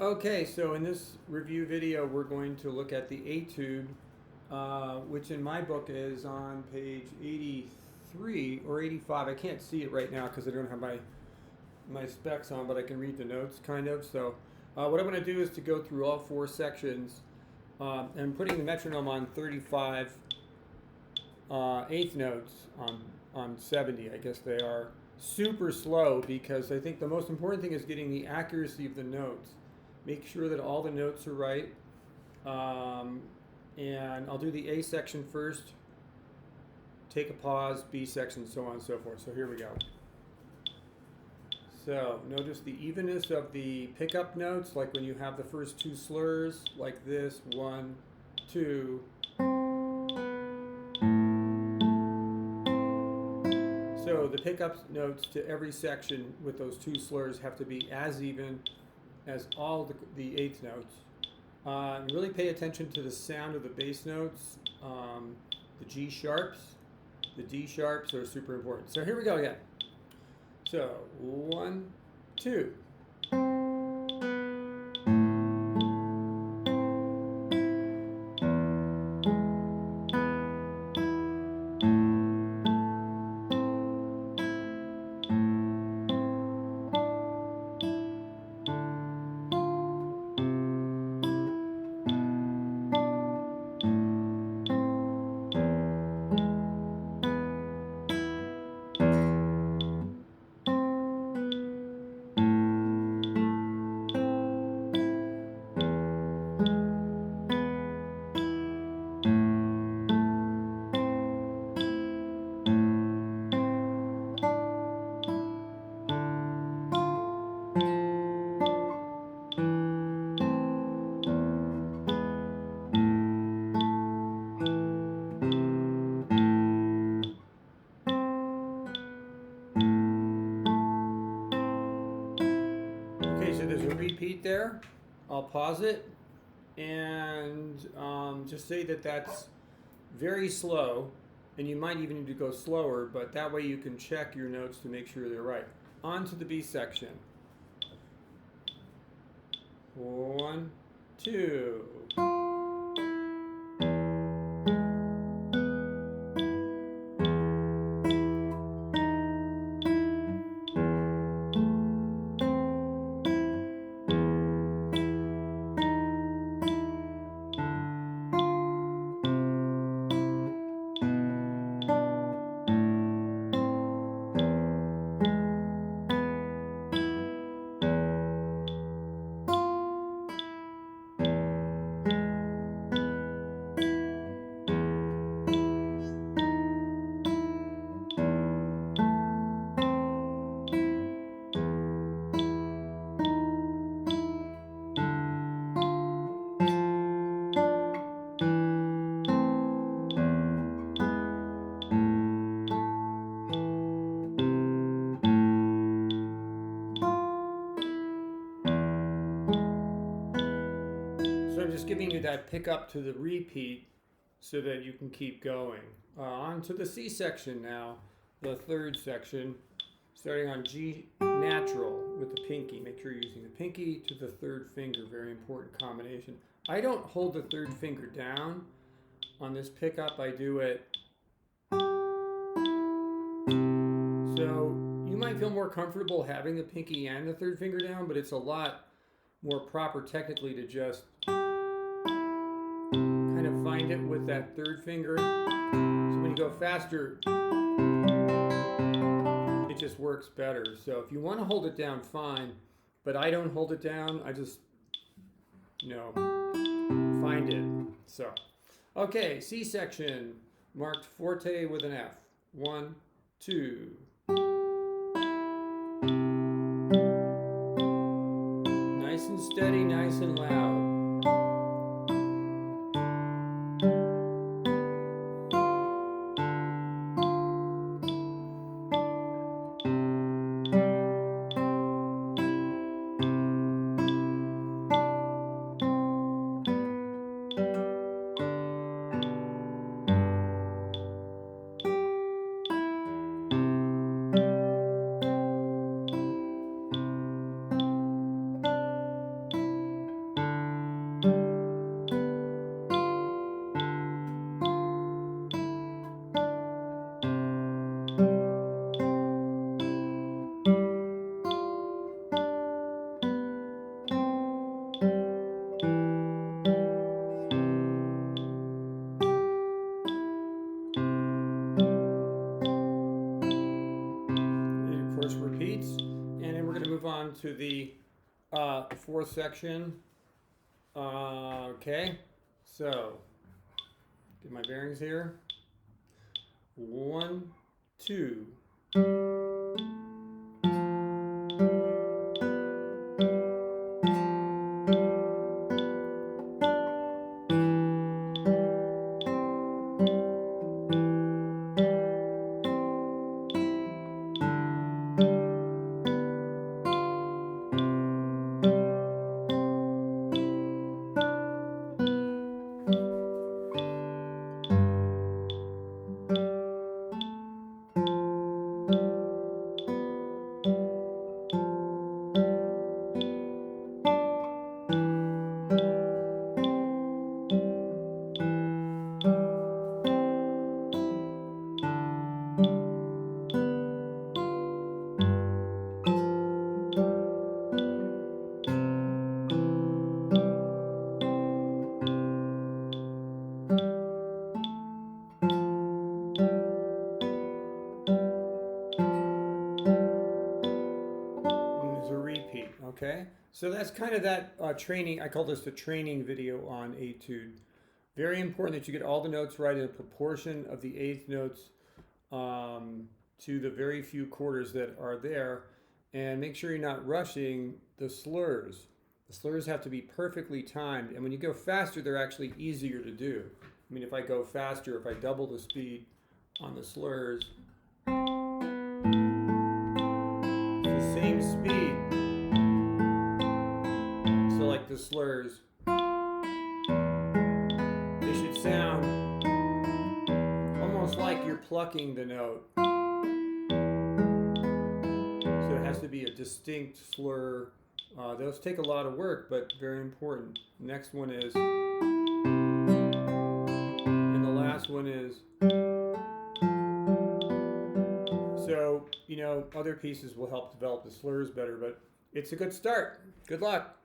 Okay, so in this review video, we're going to look at the Etude, which in my book is on page 83 or 85. I can't see it right now because I don't have my specs on, but I can read the notes kind of. So what I'm going to do is to go through all four sections and putting the metronome on 35 eighth notes on 70. I guess they are super slow because I think the most important thing is getting the accuracy of the notes. Make sure that all the notes are right. Um, and I'll do the A section first, take a pause, B section, so on and so forth. So here we go. So notice the evenness of the pickup notes, like when you have the first two slurs, like this, 1, 2. So the pickup notes to every section with those two slurs have to be as even as all the eighth notes. Really pay attention to the sound of the bass notes, the G sharps, the D sharps are super important. So here we go again. So 1, 2. Okay, so there's a repeat there. I'll pause it and just say that that's very slow, and you might even need to go slower, but that way you can check your notes to make sure they're right. On to the B section. 1, 2. So I'm just giving you that pickup to the repeat so that you can keep going. On to the C section now, the third section, starting on G natural with the pinky. Make sure you're using the pinky to the third finger, very important combination. I don't hold the third finger down on this pickup, I do it. So you might feel more comfortable having the pinky and the third finger down, but it's a lot more proper technically to just kind of find it with that third finger. So when you go faster, it just works better. So if you want to hold it down, fine, but I don't hold it down. I just, find it. So, okay, C section, marked forte with an F. 1, 2. Nice and steady, nice and loud. to the fourth section. Okay, so get my bearings here. 1, 2. Okay, so that's kind of that training. I call this the training video on Etude. Very important that you get all the notes right in a proportion of the eighth notes to the very few quarters that are there. And make sure you're not rushing the slurs. The slurs have to be perfectly timed. And when you go faster, they're actually easier to do. I mean, if I go faster, if I double the speed on the slurs, it's the same speed. So like the slurs, they should sound almost like you're plucking the note. So it has to be a distinct slur. Those take a lot of work, but very important. Next one is, and the last one is. So, other pieces will help develop the slurs better, but it's a good start. Good luck.